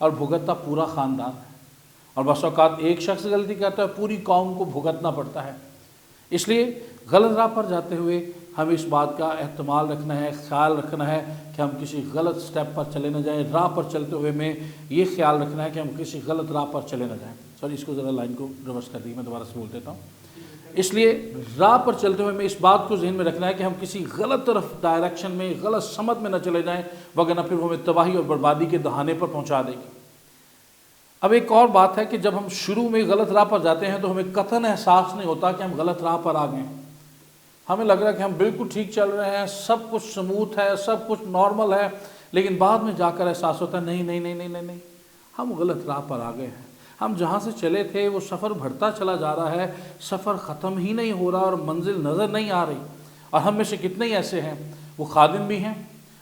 اور بھگتتا پورا خاندان ہے، اور بس اوقات ایک شخص غلطی کرتا ہے پوری قوم کو بھگتنا پڑتا ہے۔ اس لیے غلط راہ پر جاتے ہوئے ہمیں اس بات کا احتمال رکھنا ہے، خیال رکھنا ہے کہ ہم کسی غلط سٹیپ پر چلے نہ جائیں۔ راہ پر چلتے ہوئے میں یہ خیال رکھنا ہے کہ ہم کسی غلط راہ پر چلے نہ جائیں۔ سوری، اس کو ذرا لائن کو ریورس کر دی، میں دوبارہ سے بول دیتا ہوں۔ اس لیے راہ پر چلتے ہوئے میں اس بات کو ذہن میں رکھنا ہے کہ ہم کسی غلط طرف ڈائریکشن میں، غلط سمت میں نہ چلے جائیں، وگرنہ پھر وہ ہمیں تباہی اور بربادی کے دہانے پر پہنچا دے گی۔ اب ایک اور بات ہے کہ جب ہم شروع میں غلط راہ پر جاتے ہیں تو ہمیں قطعاً احساس نہیں ہوتا کہ ہم غلط راہ پر آ گئے ہیں۔ ہمیں لگ رہا ہے کہ ہم بالکل ٹھیک چل رہے ہیں، سب کچھ سموتھ ہے، سب کچھ نارمل ہے، لیکن بعد میں جا کر احساس ہوتا ہے نہیں نہیں نہیں نہیں نہیں نہیں، ہم غلط راہ پر آ گئے ہیں۔ ہم جہاں سے چلے تھے وہ سفر بڑھتا چلا جا رہا ہے، سفر ختم ہی نہیں ہو رہا اور منزل نظر نہیں آ رہی۔ اور ہم میں سے کتنے ہی ایسے ہیں، وہ خادم بھی ہیں،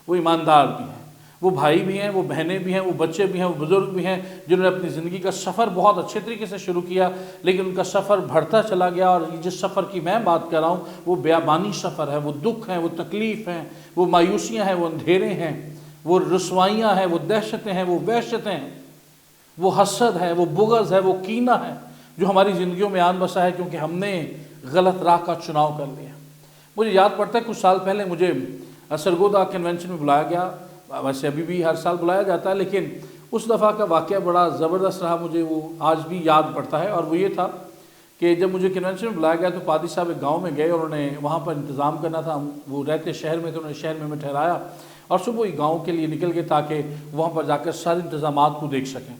وہ ایماندار بھی ہیں، وہ بھائی بھی ہیں، وہ بہنیں بھی ہیں، وہ بچے بھی ہیں، وہ بزرگ بھی ہیں، جنہوں نے اپنی زندگی کا سفر بہت اچھے طریقے سے شروع کیا، لیکن ان کا سفر بڑھتا چلا گیا۔ اور جس سفر کی میں بات کر رہا ہوں وہ بیابانی سفر ہے، وہ دکھ ہیں، وہ تکلیف ہیں، وہ مایوسیاں ہیں، وہ اندھیرے ہیں، وہ رسوائیاں ہیں، وہ دہشتیں ہیں، وہ وحشتیں ہیں، وہ حسد ہے، وہ بغض ہے، وہ کینہ ہے، جو ہماری زندگیوں میں آن بسا ہے کیونکہ ہم نے غلط راہ کا چناؤ کر لیا۔ مجھے یاد پڑتا ہے کچھ سال پہلے مجھے سرگودا کنونشن میں بلایا گیا، ویسے ابھی بھی ہر سال بلایا جاتا ہے، لیکن اس دفعہ کا واقعہ بڑا زبردست رہا، مجھے وہ آج بھی یاد پڑتا ہے۔ اور وہ یہ تھا کہ جب مجھے کنونشن میں بلایا گیا تو پادری صاحب ایک گاؤں میں گئے اور انہوں نے وہاں پر انتظام کرنا تھا، وہ رہتے شہر میں تھے، انہوں نے شہر میں ہمیں ٹھہرایا اور صبح ہی گاؤں کے لیے نکل گئے تاکہ وہاں پر جا کر سارے انتظامات کو دیکھ سکیں۔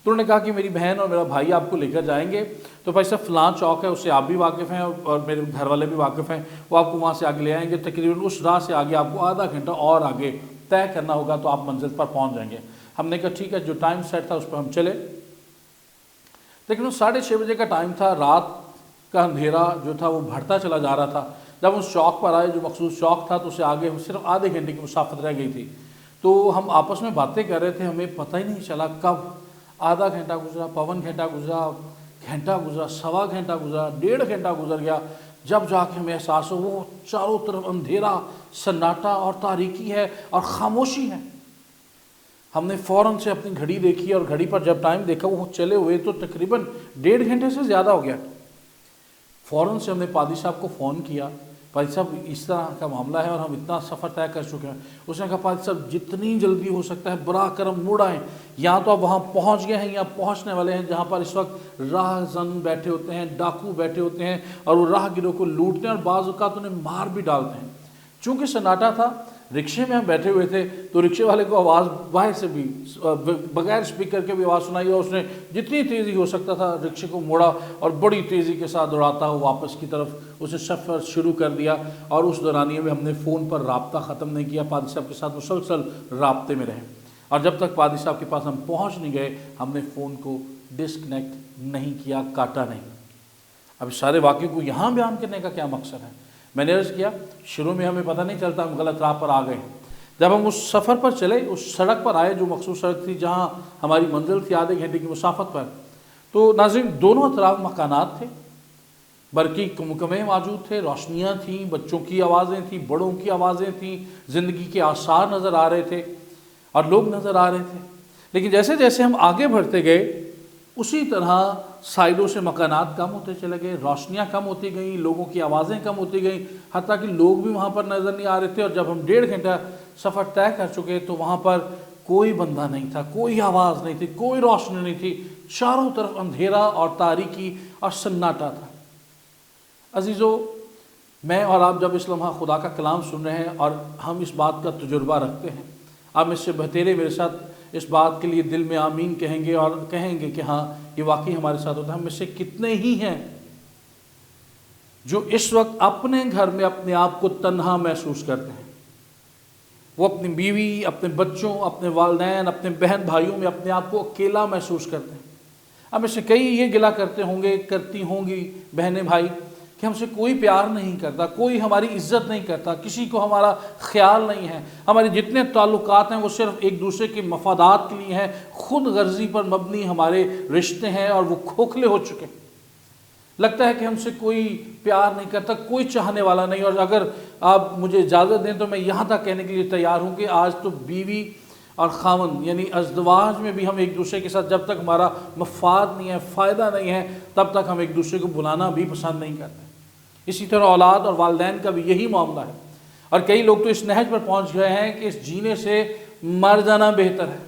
تو انہوں نے کہا کہ میری بہن اور میرا بھائی آپ کو لے کر جائیں گے، تو بھائی صاحب فلاں چوک ہے، اس سے آپ بھی واقف ہیں اور میرے گھر والے بھی واقف ہیں، وہ آپ کو وہاں سے آگے لے آئیں گے، تقریباً اس راہ سے آگے آپ کو آدھا گھنٹہ اور آگے طے کرنا ہوگا تو آپ منزل پر پہنچ جائیں گے۔ ہم نے کہا ٹھیک ہے، جو ٹائم سیٹ تھا اس پر ہم چلے، لیکن وہ 6:30 بجے کا ٹائم تھا، رات کا اندھیرا جو تھا وہ بڑھتا چلا جا رہا تھا۔ جب اس چوک پر آئے، جو مخصوص چوک تھا، تو اسے آگے صرف آدھے گھنٹے کی مسافت رہ گئی تھی۔ تو ہم آپس میں باتیں کر رہے تھے، ہمیں پتہ ہی نہیں چلا کب آدھا گھنٹہ گزرا، پون گھنٹہ گزرا، گھنٹہ گزرا، سوا گھنٹہ گزرا، 1.5 گھنٹہ گزر گیا، جب جا کے ہمیں احساس ہو وہ چاروں طرف اندھیرا، سناٹا اور تاریکی ہے اور خاموشی ہے۔ ہم نے فوراً سے اپنی گھڑی دیکھی اور گھڑی پر جب ٹائم دیکھا وہ چلے ہوئے تو تقریباً 1.5 گھنٹے سے زیادہ ہو گیا۔ فوراً سے ہم نے پادری صاحب کو فون کیا، پادری صاحب اس طرح کا معاملہ ہے اور ہم اتنا سفر طے کر چکے ہیں۔ اس نے کہا پادری صاحب جتنی جلدی ہو سکتا ہے براہ کرم مڑ آئیں، یا تو آپ وہاں پہنچ گئے ہیں یا پہنچنے والے ہیں جہاں پر اس وقت راہ زن بیٹھے ہوتے ہیں، ڈاکو بیٹھے ہوتے ہیں اور وہ راہ گیروں کو لوٹتے ہیں اور بعض اوقات انہیں مار بھی ڈالتے ہیں۔ چونکہ سناٹا تھا، رکشے میں ہم بیٹھے ہوئے تھے تو رکشے والے کو آواز باہر سے بھی بغیر اسپیکر کے بھی آواز سنائی اور اس نے جتنی تیزی ہو سکتا تھا رکشے کو موڑا اور بڑی تیزی کے ساتھ دوڑاتا ہوا واپس کی طرف اس نے سفر شروع کر دیا۔ اور اس دورانیے میں ہم نے فون پر رابطہ ختم نہیں کیا، پادری صاحب کے ساتھ مسلسل رابطے میں رہے، اور جب تک پادری صاحب کے پاس ہم پہنچ نہیں گئے ہم نے فون کو ڈسکنیکٹ نہیں کیا، کاٹا نہیں۔ اب سارے واقعے کو یہاں بیان کرنے کا کیا مقصد ہے؟ میں نے عرض کیا شروع میں ہمیں پتہ نہیں چلتا ہم غلط راہ پر آ گئے، جب ہم اس سفر پر چلے، اس سڑک پر آئے جو مخصوص سڑک تھی جہاں ہماری منزل تھی آدھے گھنٹے کی مسافت پر، تو ناظرین دونوں اطراف مکانات تھے، برقی کمکمیں موجود تھے، روشنیاں تھیں، بچوں کی آوازیں تھیں، بڑوں کی آوازیں تھیں، زندگی کے آثار نظر آ رہے تھے اور لوگ نظر آ رہے تھے۔ لیکن جیسے جیسے ہم آگے بڑھتے گئے اسی طرح سائڈوں سے مکانات کم ہوتے چلے گئے، روشنیاں کم ہوتی گئیں، لوگوں کی آوازیں کم ہوتی گئیں، حتیٰ کہ لوگ بھی وہاں پر نظر نہیں آ رہے تھے۔ اور جب ہم 1.5 گھنٹہ سفر طے کر چکے تو وہاں پر کوئی بندہ نہیں تھا، کوئی آواز نہیں تھی، کوئی روشنی نہیں تھی، چاروں طرف اندھیرا اور تاریکی اور سناٹا تھا۔ عزیزو، میں اور آپ جب اس لمحہ خدا کا کلام سن رہے ہیں اور ہم اس بات کا تجربہ رکھتے ہیں، آپ میں سے بہتیرے میرے ساتھ اس بات کے لیے دل میں آمین کہیں گے اور کہیں گے کہ ہاں یہ واقعی ہمارے ساتھ ہوتا ہے۔ ہم میں سے کتنے ہی ہیں جو اس وقت اپنے گھر میں اپنے آپ کو تنہا محسوس کرتے ہیں، وہ اپنی بیوی، اپنے بچوں، اپنے والدین، اپنے بہن بھائیوں میں اپنے آپ کو اکیلا محسوس کرتے ہیں۔ ہم میں سے کئی یہ گلہ کرتے ہوں گے، کرتی ہوں گی بہنیں بھائی کہ ہم سے کوئی پیار نہیں کرتا، کوئی ہماری عزت نہیں کرتا، کسی کو ہمارا خیال نہیں ہے، ہمارے جتنے تعلقات ہیں وہ صرف ایک دوسرے کے مفادات کے لیے ہیں، خود غرضی پر مبنی ہمارے رشتے ہیں اور وہ کھوکھلے ہو چکے ہیں۔ لگتا ہے کہ ہم سے کوئی پیار نہیں کرتا، کوئی چاہنے والا نہیں۔ اور اگر آپ مجھے اجازت دیں تو میں یہاں تک کہنے کے لیے تیار ہوں کہ آج تو بیوی اور خاوند یعنی ازدواج میں بھی ہم ایک دوسرے کے ساتھ جب تک ہمارا مفاد نہیں ہے، فائدہ نہیں ہے، تب تک ہم ایک دوسرے کو بلانا بھی پسند نہیں کرتے۔ اسی طرح اولاد اور والدین کا بھی یہی معاملہ ہے، اور کئی لوگ تو اس نہج پر پہنچ گئے ہیں کہ اس جینے سے مر جانا بہتر ہے،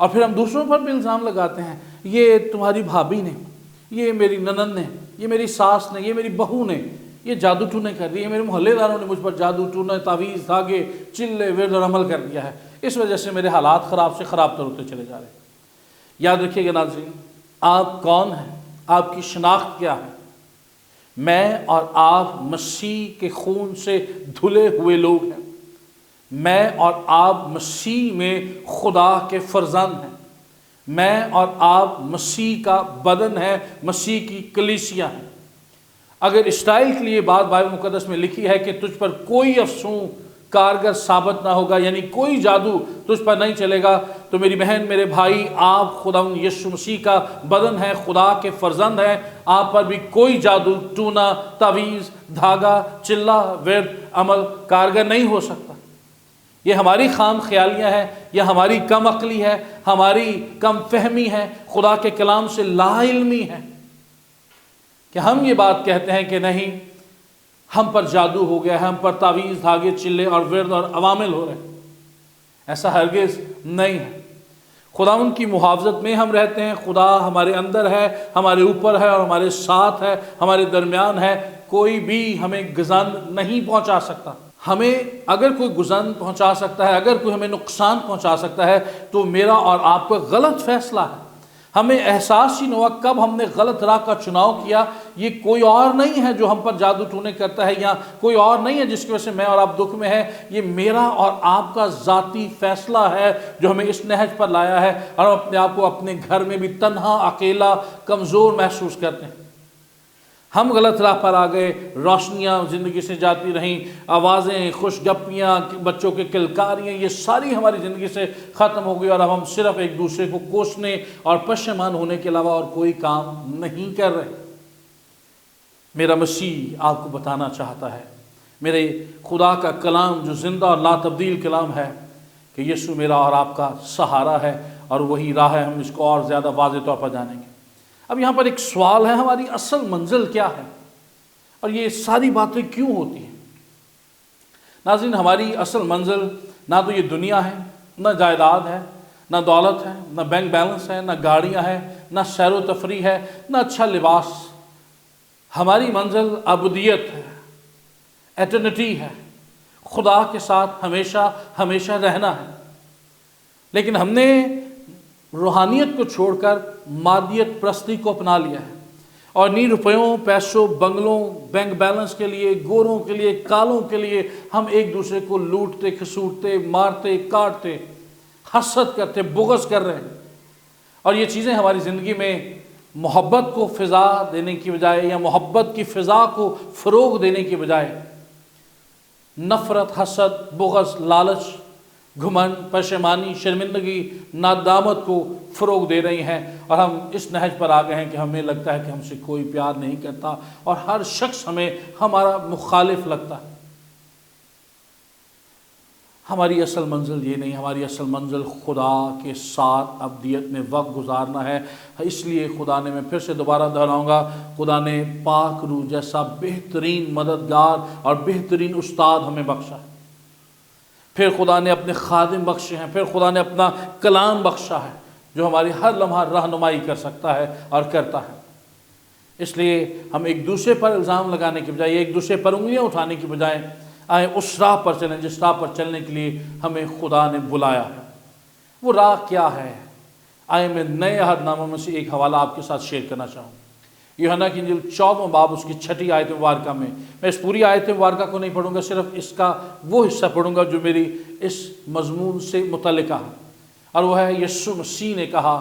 اور پھر ہم دوسروں پر بھی الزام لگاتے ہیں، یہ تمہاری بھابھی نے، یہ میری ننند نے، یہ میری ساس نے، یہ میری بہو نے یہ جادو ٹونے کر دی ہے، میرے محلے داروں نے مجھ پر جادو ٹونے، تعویذ، دھاگے، چلے، ورد اور عمل کر دیا ہے، اس وجہ سے میرے حالات خراب سے خراب تر ہوتے چلے جا رہے ہیں۔ یاد رکھیے گا ناظرین، آپ کون ہیں، آپ کی شناخت کیا ہے؟ میں اور آپ مسیح کے خون سے دھلے ہوئے لوگ ہیں، میں اور آپ مسیح میں خدا کے فرزند ہیں، میں اور آپ مسیح کا بدن ہے، مسیح کی کلیسیا ہے۔ اگر اسرائیل کے لیے بات بائبل مقدس میں لکھی ہے کہ تجھ پر کوئی افسون کارگر ثابت نہ ہوگا، یعنی کوئی جادو تجھ پر نہیں چلے گا، تو میری بہن، میرے بھائی، آپ خداوند یسوع مسیح کا بدن ہے، خدا کے فرزند ہیں، آپ پر بھی کوئی جادو ٹونا، تعویذ، دھاگا، چلہ، ورد، عمل کارگر نہیں ہو سکتا۔ یہ ہماری خام خیالیاں ہیں، یہ ہماری کم عقلی ہے، ہماری کم فہمی ہے، خدا کے کلام سے لا علمی ہے کہ ہم یہ بات کہتے ہیں کہ نہیں، ہم پر جادو ہو گیا ہے، ہم پر تعویذ، دھاگے، چلے اور ورد اور عوامل ہو رہے ہیں۔ ایسا ہرگز نہیں ہے۔ خداوند کی محافظت میں ہم رہتے ہیں، خدا ہمارے اندر ہے، ہمارے اوپر ہے اور ہمارے ساتھ ہے، ہمارے درمیان ہے، کوئی بھی ہمیں گزند نہیں پہنچا سکتا۔ ہمیں اگر کوئی گزند پہنچا سکتا ہے، اگر کوئی ہمیں نقصان پہنچا سکتا ہے تو میرا اور آپ کا غلط فیصلہ ہے۔ ہمیں احساس ہی نہ ہوا کب ہم نے غلط راہ کا چناؤ کیا۔ یہ کوئی اور نہیں ہے جو ہم پر جادو ٹونے کرتا ہے، یا کوئی اور نہیں ہے جس کی وجہ سے میں اور آپ دکھ میں ہیں، یہ میرا اور آپ کا ذاتی فیصلہ ہے جو ہمیں اس نہج پر لایا ہے، اور ہم اپنے آپ کو اپنے گھر میں بھی تنہا، اکیلا، کمزور محسوس کرتے ہیں۔ ہم غلط راہ پر آ گئے، روشنیاں زندگی سے جاتی رہیں، آوازیں، خوش گپیاں، بچوں کے کلکاریاں، یہ ساری ہماری زندگی سے ختم ہو گئی، اور اب ہم صرف ایک دوسرے کو کوسنے اور پشیمان ہونے کے علاوہ اور کوئی کام نہیں کر رہے۔ میرا مسیح آپ کو بتانا چاہتا ہے، میرے خدا کا کلام جو زندہ اور لا تبدیل کلام ہے، کہ یسوع میرا اور آپ کا سہارا ہے، اور وہی راہ ہے۔ ہم اس کو اور زیادہ واضح طور پر جانیں گے۔ اب یہاں پر ایک سوال ہے، ہماری اصل منزل کیا ہے، اور یہ ساری باتیں کیوں ہوتی ہیں؟ ناظرین، ہماری اصل منزل نہ تو یہ دنیا ہے، نہ جائیداد ہے، نہ دولت ہے، نہ بینک بیلنس ہے، نہ گاڑیاں ہیں، نہ سیر و تفریح ہے، نہ اچھا لباس۔ ہماری منزل ابدیت ہے، ایٹرنٹی ہے، خدا کے ساتھ ہمیشہ ہمیشہ رہنا ہے۔ لیکن ہم نے روحانیت کو چھوڑ کر مادیت پرستی کو اپنا لیا ہے، اور انہی روپیوں، پیسوں، بنگلوں، بینک بیلنس کے لیے، گوروں کے لیے، کالوں کے لیے ہم ایک دوسرے کو لوٹتے، کھسوٹتے، مارتے، کاٹتے، حسد کرتے، بغض کر رہے ہیں۔ اور یہ چیزیں ہماری زندگی میں محبت کو فضا دینے کی بجائے، یا محبت کی فضا کو فروغ دینے کی بجائے، نفرت، حسد، بغض، لالچ، گھمنڈ، پشیمانی، شرمندگی، ندامت کو فروغ دے رہی ہیں، اور ہم اس نہج پر آ گئے ہیں کہ ہمیں لگتا ہے کہ ہم سے کوئی پیار نہیں کرتا، اور ہر شخص ہمیں ہمارا مخالف لگتا ہے۔ ہماری اصل منزل یہ نہیں، ہماری اصل منزل خدا کے ساتھ ابدیت میں وقت گزارنا ہے۔ اس لیے خدا نے، میں پھر سے دوبارہ دہراؤں گا، خدا نے پاک روح جیسا بہترین مددگار اور بہترین استاد ہمیں بخشا ہے۔ پھر خدا نے اپنے خادم بخشے ہیں، پھر خدا نے اپنا کلام بخشا ہے جو ہماری ہر لمحہ رہنمائی کر سکتا ہے اور کرتا ہے۔ اس لیے ہم ایک دوسرے پر الزام لگانے کے بجائے، ایک دوسرے پر انگلیاں اٹھانے کی بجائے، آئیں اس راہ پر چلیں جس راہ پر چلنے کے لیے ہمیں خدا نے بلایا ہے۔ وہ راہ کیا ہے؟ آئیں میں نئے عہد نامہ میں سے ایک حوالہ آپ کے ساتھ شیئر کرنا چاہوں۔ یوحنا کی انجیل 14 باب اس کی 6 آیت مبارکہ میں اس پوری آیت مبارکہ کو نہیں پڑھوں گا، صرف اس کا وہ حصہ پڑھوں گا جو میری اس مضمون سے متعلقہ ہے، اور وہ ہے یسوع مسیح نے کہا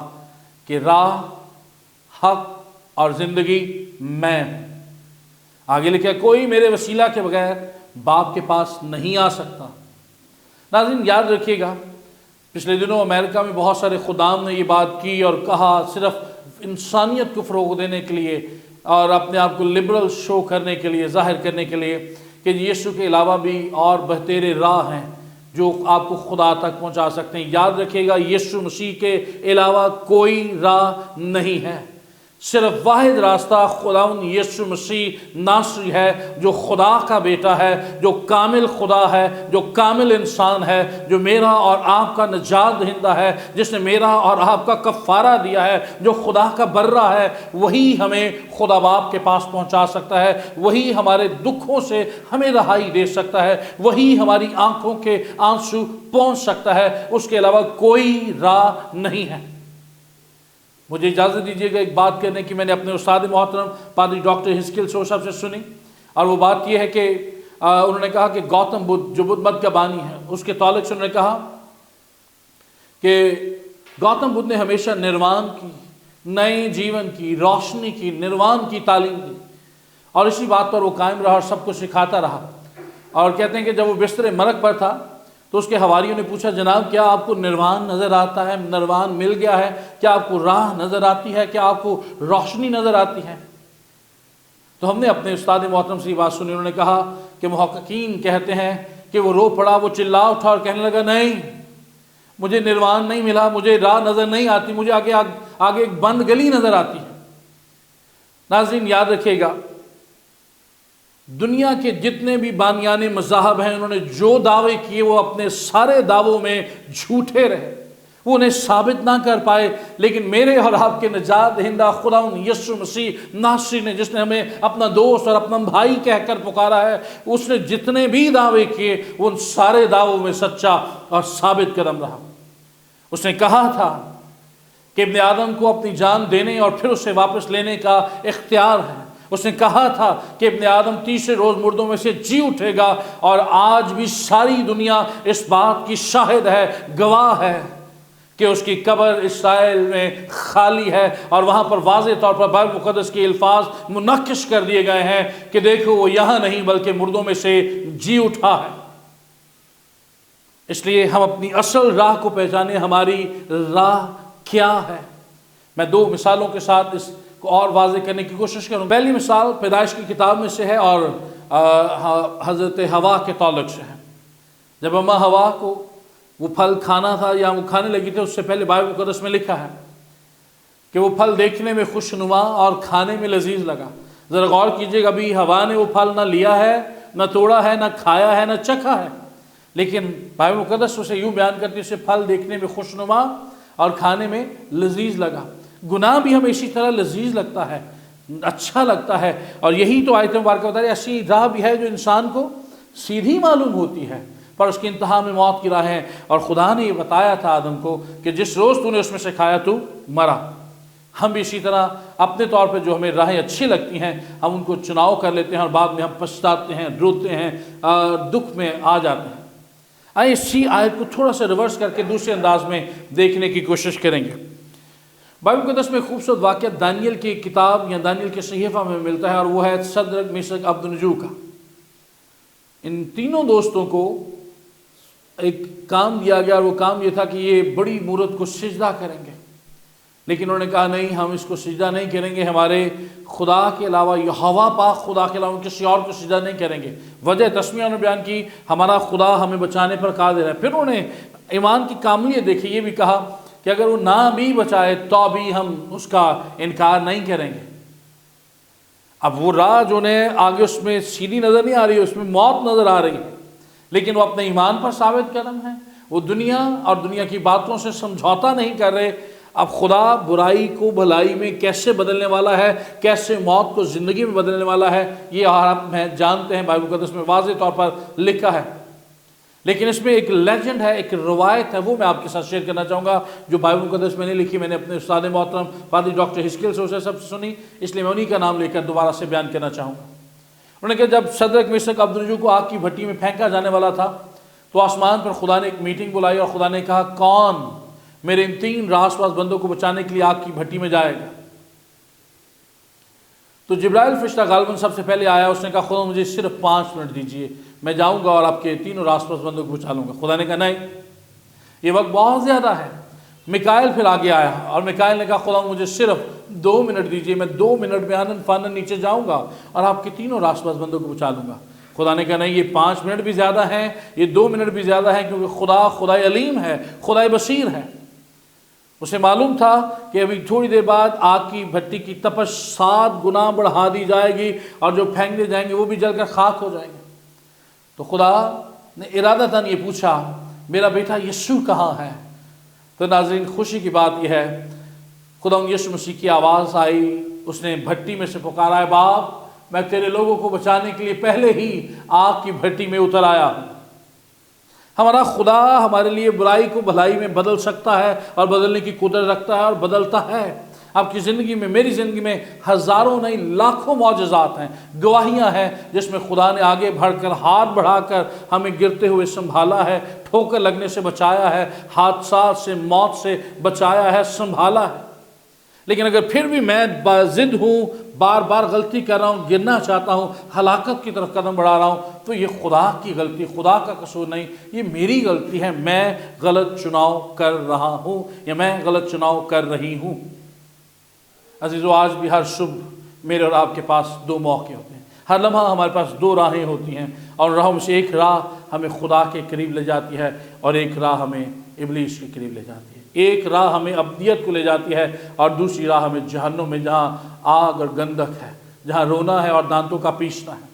کہ راہ، حق اور زندگی میں ہوں۔ آگے لکھا کوئی میرے وسیلہ کے بغیر باپ کے پاس نہیں آ سکتا۔ ناظرین یاد رکھیے گا، پچھلے دنوں امریکہ میں بہت سارے خدام نے یہ بات کی اور کہا، صرف انسانیت کو فروغ دینے کے لیے اور اپنے آپ کو لبرل شو کرنے کے لیے، ظاہر کرنے کے لیے، کہ یسوع کے علاوہ بھی اور بہترے راہ ہیں جو آپ کو خدا تک پہنچا سکتے ہیں۔ یاد رکھیے گا، یسوع مسیح کے علاوہ کوئی راہ نہیں ہے، صرف واحد راستہ خداوند یسوع مسیح ناصری ہے، جو خدا کا بیٹا ہے، جو کامل خدا ہے، جو کامل انسان ہے، جو میرا اور آپ کا نجات دہندہ ہے، جس نے میرا اور آپ کا کفارہ دیا ہے، جو خدا کا برہ ہے۔ وہی ہمیں خدا باپ کے پاس پہنچا سکتا ہے، وہی ہمارے دکھوں سے ہمیں رہائی دے سکتا ہے، وہی ہماری آنکھوں کے آنسو پہنچ سکتا ہے۔ اس کے علاوہ کوئی راہ نہیں ہے۔ مجھے اجازت دیجیے گا ایک بات کرنے کی، میں نے اپنے استاد محترم پادری ڈاکٹر ہسکیل صاحب سے سنی، اور وہ بات یہ ہے کہ انہوں نے کہا کہ گوتم بدھ جو بدھ مت کا بانی ہے، اس کے تعلق سے انہوں نے کہا کہ گوتم بدھ نے ہمیشہ نروان کی، نئے جیون کی، روشنی کی، نروان کی تعلیم دی، اور اسی بات پر وہ قائم رہا اور سب کو سکھاتا رہا۔ اور کہتے ہیں کہ جب وہ بستر مرگ پر تھا تو اس کے حواریوں نے پوچھا، جناب کیا آپ کو نروان نظر آتا ہے؟ نروان مل گیا ہے؟ کیا آپ کو راہ نظر آتی ہے؟ کیا آپ کو روشنی نظر آتی ہے؟ تو ہم نے اپنے استاد محترم سے یہ بات سنی، انہوں نے کہا کہ محققین کہتے ہیں کہ وہ رو پڑا، وہ چلا اٹھا اور کہنے لگا، نہیں، مجھے نروان نہیں ملا، مجھے راہ نظر نہیں آتی، مجھے آگے ایک بند گلی نظر آتی ہے۔ ناظرین یاد رکھیے گا، دنیا کے جتنے بھی بانیان مذاہب ہیں، انہوں نے جو دعوے کیے وہ اپنے سارے دعووں میں جھوٹے رہے، وہ انہیں ثابت نہ کر پائے۔ لیکن میرے اور آپ کے نجات دہندہ خداوند یسوع مسیح ناصری نے، جس نے ہمیں اپنا دوست اور اپنا بھائی کہہ کر پکارا ہے، اس نے جتنے بھی دعوے کیے وہ ان سارے دعووں میں سچا اور ثابت قدم رہا۔ اس نے کہا تھا کہ ابن آدم کو اپنی جان دینے اور پھر اسے واپس لینے کا اختیار ہے۔ اس نے کہا تھا کہ ابن آدم تیسرے روز مردوں میں سے جی اٹھے گا، اور آج بھی ساری دنیا اس بات کی شاہد ہے، گواہ ہے کہ اس کی قبر اسرائیل میں خالی ہے، اور وہاں پر واضح طور پر بائبل مقدس کے الفاظ منعکس کر دیے گئے ہیں کہ دیکھو وہ یہاں نہیں بلکہ مردوں میں سے جی اٹھا ہے۔ اس لیے ہم اپنی اصل راہ کو پہچانے، ہماری راہ کیا ہے۔ میں دو مثالوں کے ساتھ اس کو اور واضح کرنے کی کوشش کروں۔ پہلی مثال پیدائش کی کتاب میں سے ہے اور حضرت حوا کے تعلق سے ہے۔ جب اماں حوا کو وہ پھل کھانا تھا یا وہ کھانے لگی تھی، اس سے پہلے بائبل مقدس میں لکھا ہے کہ وہ پھل دیکھنے میں خوشنما اور کھانے میں لذیذ لگا۔ ذرا غور کیجئے گا، ابھی حوا نے وہ پھل نہ لیا ہے، نہ توڑا ہے، نہ کھایا ہے، نہ چکھا ہے، لیکن بائبل مقدس اسے یوں بیان کرتی ہے، اسے پھل دیکھنے میں خوشنما اور کھانے میں لذیذ لگا۔ گناہ بھی ہمیں اسی طرح لذیذ لگتا ہے، اچھا لگتا ہے، اور یہی تو آیت مبارکہ بتا رہی ہے، ایسی راہ بھی ہے جو انسان کو سیدھی معلوم ہوتی ہے، پر اس کی انتہا میں موت کی راہ ہے۔ اور خدا نے یہ بتایا تھا آدم کو کہ جس روز تو نے اس میں سے کھایا تو مرا۔ ہم بھی اسی طرح اپنے طور پہ جو ہمیں راہیں اچھی لگتی ہیں، ہم ان کو چناؤ کر لیتے ہیں، اور بعد میں ہم پچھتاتے ہیں، روتے ہیں، دکھ میں آ جاتے ہیں۔ آئے اسی آیت کو تھوڑا سا ریورس کر کے دوسرے انداز میں دیکھنے کی کوشش کریں گے۔ بائبل مقدس میں خوبصورت واقعہ دانیل کی کتاب یا دانیل کے صحیفہ میں ملتا ہے، اور وہ ہے شدرک میشک عبدنجو کا۔ ان تینوں دوستوں کو ایک کام دیا گیا، اور وہ کام یہ تھا کہ یہ بڑی مورت کو سجدہ کریں گے، لیکن انہوں نے کہا نہیں، ہم اس کو سجدہ نہیں کریں گے، ہمارے خدا کے علاوہ یہوہ پاک خدا کے علاوہ کسی اور کو سجدہ نہیں کریں گے۔ وجہ تسمیہ نے بیان کی، ہمارا خدا ہمیں بچانے پر قادر ہے۔ پھر انہوں نے ایمان کی کاملیت دیکھی، یہ بھی کہا کہ اگر وہ نہ بھی بچائے تو بھی ہم اس کا انکار نہیں کریں گے۔ اب وہ راہ جو انہیں آگے اس میں سیدھی نظر نہیں آ رہی ہے، اس میں موت نظر آ رہی ہے، لیکن وہ اپنے ایمان پر ثابت قدم ہیں، وہ دنیا اور دنیا کی باتوں سے سمجھوتا نہیں کر رہے۔ اب خدا برائی کو بھلائی میں کیسے بدلنے والا ہے، کیسے موت کو زندگی میں بدلنے والا ہے، یہ آپ میں جانتے ہیں، بائبل مقدس میں واضح طور پر لکھا ہے۔ لیکن اس میں ایک لیجنڈ ہے، ایک روایت ہے، وہ میں آپ کے ساتھ شیئر کرنا چاہوں گا، جو بائبل مقدس میں نہیں لکھی، میں نے اپنے استاد محترم پادری ڈاکٹر ہسکیل سے سب سے سنی، اس لیے میں انہی کا نام لے کر دوبارہ سے بیان کرنا چاہوں گا۔ انہوں نے کہا جب شدرک میشک عبدنجو کو آگ کی بھٹی میں پھینکا جانے والا تھا تو آسمان پر خدا نے ایک میٹنگ بلائی، اور خدا نے کہا کون میرے ان تین راست باز بندوں کو بچانے کے لیے آگ کی بھٹی میں جائے گا؟ تو جبرائیل فرشتہ غالباً سب سے پہلے آیا، اس نے کہا خدا مجھے صرف 5 منٹ دیجئے، میں جاؤں گا اور آپ کے تینوں راست باز بندوں کو بچا لوں گا۔ خدا نے کہا نہیں، یہ وقت بہت زیادہ ہے۔ میکائیل پھر آگے آیا، اور میکائیل نے کہا خدا مجھے صرف 2 منٹ دیجئے، میں 2 منٹ میں آنن فانن نیچے جاؤں گا اور آپ کے تینوں راست باز بندوں کو بچا لوں گا۔ خدا نے کہا نہیں، یہ 5 منٹ بھی زیادہ ہیں، یہ 2 منٹ بھی زیادہ ہیں، کیونکہ خدا علیم ہے، خدا بصیر ہے۔ اسے معلوم تھا کہ ابھی تھوڑی دیر بعد آگ کی بھٹی کی تپش 7 گنا بڑھا دی جائے گی، اور جو پھینکنے جائیں گے وہ بھی جل کر خاک ہو جائیں گے۔ تو خدا نے ارادتاً یہ پوچھا میرا بیٹا یسوع کہاں ہے؟ تو ناظرین، خوشی کی بات یہ ہے خدا یسوع مسیح کی آواز آئی، اس نے بھٹی میں سے پکارا ہے، باپ میں تیرے لوگوں کو بچانے کے لیے پہلے ہی آگ کی بھٹی میں اتر آیا ہوں۔ ہمارا خدا ہمارے لیے برائی کو بھلائی میں بدل سکتا ہے، اور بدلنے کی قدرت رکھتا ہے، اور بدلتا ہے۔ آپ کی زندگی میں، میری زندگی میں ہزاروں نہیں لاکھوں معجزات ہیں، گواہیاں ہیں جس میں خدا نے آگے بڑھ کر، ہاتھ بڑھا کر ہمیں گرتے ہوئے سنبھالا ہے، ٹھوکر لگنے سے بچایا ہے، حادثات سے، موت سے بچایا ہے، سنبھالا ہے۔ لیکن اگر پھر بھی میں ضد ہوں، بار بار غلطی کر رہا ہوں، گرنا چاہتا ہوں، ہلاکت کی طرف قدم بڑھا رہا ہوں، تو یہ خدا کی غلطی، خدا کا قصور نہیں، یہ میری غلطی ہے۔ میں غلط چناؤ کر رہا ہوں، یا میں غلط چناؤ کر رہی ہوں۔ عزیزو، آج بھی ہر صبح میرے اور آپ کے پاس 2 موقع ہوتے ہیں، ہر لمحہ ہمارے پاس 2 راہیں ہوتی ہیں، اور راہوں میں سے ایک راہ ہمیں خدا کے قریب لے جاتی ہے، اور ایک راہ ہمیں ابلیس کے قریب لے جاتی ہے۔ ایک راہ ہمیں ابدیت کو لے جاتی ہے، اور دوسری راہ ہمیں جہنم میں، جہاں آگ اور گندک ہے، جہاں رونا ہے اور دانتوں کا پیسنا ہے۔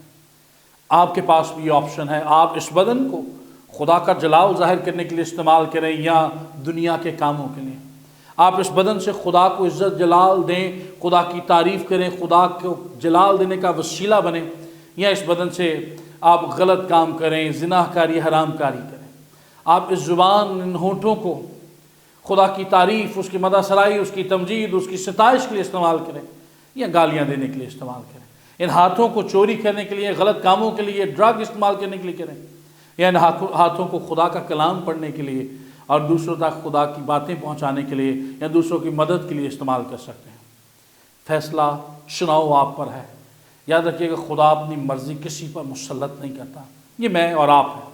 آپ کے پاس بھی یہ آپشن ہے، آپ اس بدن کو خدا کا جلال ظاہر کرنے کے لیے استعمال کریں، یا دنیا کے کاموں کے لیے۔ آپ اس بدن سے خدا کو عزت جلال دیں، خدا کی تعریف کریں، خدا کو جلال دینے کا وسیلہ بنیں، یا اس بدن سے آپ غلط کام کریں، زنا کاری، حرام کاری کریں۔ آپ اس زبان، ان ہونٹوں کو خدا کی تعریف، اس کی مدح سرائی، اس کی تمجید، اس کی ستائش کے لیے استعمال کریں، یا گالیاں دینے کے لیے استعمال کریں۔ ان ہاتھوں کو چوری کرنے کے لیے، غلط کاموں کے لیے، ڈرگ استعمال کرنے کے لیے کریں، یا ان ہاتھوں کو خدا کا کلام پڑھنے کے لیے اور دوسروں تک خدا کی باتیں پہنچانے کے لیے، یا دوسروں کی مدد کے لیے استعمال کر سکتے ہیں۔ فیصلہ چناؤ آپ پر ہے۔ یاد رکھیے کہ خدا اپنی مرضی کسی پر مسلط نہیں کرتا، یہ میں اور آپ ہیں،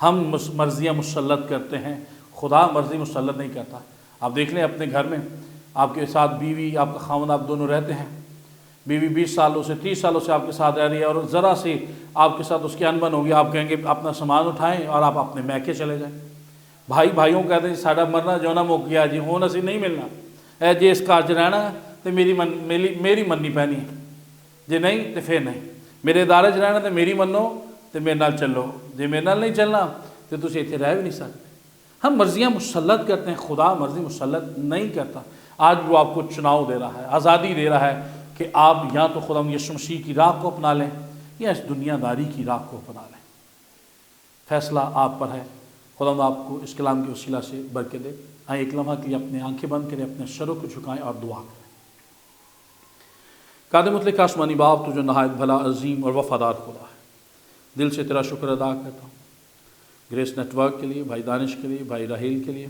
ہم مرضیاں مسلط کرتے ہیں، خدا مرضی مسلط نہیں کرتا۔ آپ دیکھ لیں اپنے گھر میں، آپ کے ساتھ بیوی، آپ کا خاوند، آپ دونوں رہتے ہیں، بیوی 20 سالوں سے 30 سالوں سے آپ کے ساتھ رہ رہی ہے، اور ذرا سے آپ کے ساتھ اس کی انبن ہوگی، آپ کہیں گے اپنا سامان اٹھائیں اور آپ اپنے میکے چلے جائیں۔ بھائیوں کہتے ہیں ساڈا مرنا جو نہ مک گیا جی، ہوں اسی نہیں ملنا، اے جی اس کار چ رہنا تو میری مننی پینی ہے، جی نہیں تو پھر نہیں، میرے ادارے چ رہنا تو میری منو تو میرے نال چلو، جی میرے نال نہیں چلنا تو تسی اتنے رہ بھی نہیں سکتے۔ ہم مرضیاں مسلط کرتے ہیں، خدا مرضی مسلط نہیں کرتا۔ آج وہ آپ کو چناؤ دے رہا ہے، آزادی دے رہا ہے کہ آپ یا تو خدا یسوع مسیح کی راہ کو اپنا لیں، یا اس دنیا داری کی راہ کو اپنا لیں۔ فیصلہ آپ پر ہے۔ خدا آپ کو اس کلام کے وسیلہ سے برکت دے۔ آئیں ایک لمحہ کے لیے اپنے آنکھیں بند کریں، اپنے سروں کو جھکائیں اور دعا کریں۔ قادر مطلق آسمانی باپ، تو جو نہایت بھلا، عظیم اور وفادار خدا ہے، دل سے تیرا شکر ادا کرتا ہوں گریس نیٹ ورک کے لیے، بھائی دانش کے لیے، بھائی راہیل کے لیے،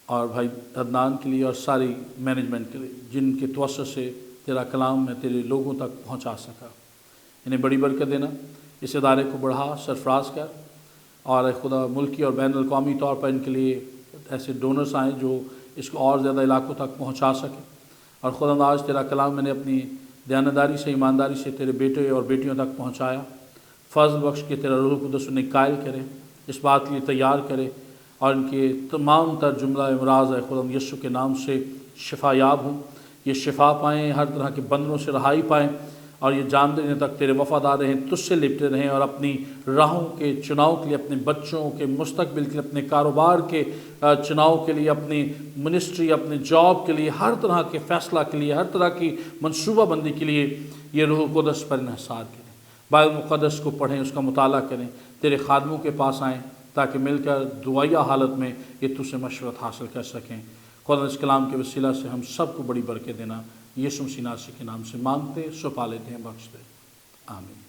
اور بھائی عدنان کے لیے، اور ساری مینجمنٹ کے لیے، جن کے توسط سے تیرا کلام میں تیرے لوگوں تک پہنچا سکا۔ انہیں بڑی برکت دینا، اس ادارے کو بڑھا، سرفراز کر، اور اے خدا ملکی اور بین الاقوامی طور پر ان کے لیے ایسے ڈونرز آئیں جو اس کو اور زیادہ علاقوں تک پہنچا سکیں۔ اور خدا آج تیرا کلام میں نے اپنی دیانتداری سے، ایمانداری سے تیرے بیٹے اور بیٹیوں تک پہنچایا۔ فضل بخش کے تیرا روح القدس انہیں قائل کرے، اس بات کے لیے تیار کرے، اور ان کے تمام تر جملہ امراض اے خدا یسوع کے نام سے شفا یاب ہوں، یہ شفا پائیں، ہر طرح کے بندھنوں سے رہائی پائیں، اور یہ جانتے رہیں تک تیرے وفادار رہیں، تجھ سے لپٹے رہیں، اور اپنی راہوں کے چناؤ کے لیے، اپنے بچوں کے مستقبل کے لیے، اپنے کاروبار کے چناؤ کے لیے، اپنی منسٹری، اپنے جاب کے لیے، ہر طرح کے فیصلہ کے لیے، ہر طرح کی منصوبہ بندی کے لیے یہ روح القدس پر انحصار کریں۔ بائبل مقدس کو پڑھیں، اس کا مطالعہ کریں، تیرے خادموں کے پاس آئیں تاکہ مل کر دعائیہ حالت میں یہ تجھ سے مشورت حاصل کر سکیں۔ خدا اس کلام کے وسیلہ سے ہم سب کو بڑی برکت دینا، یسوع مسیح ناصری کے نام سے مانگتے، سپا لیتے ہیں، بخش دے، آمین۔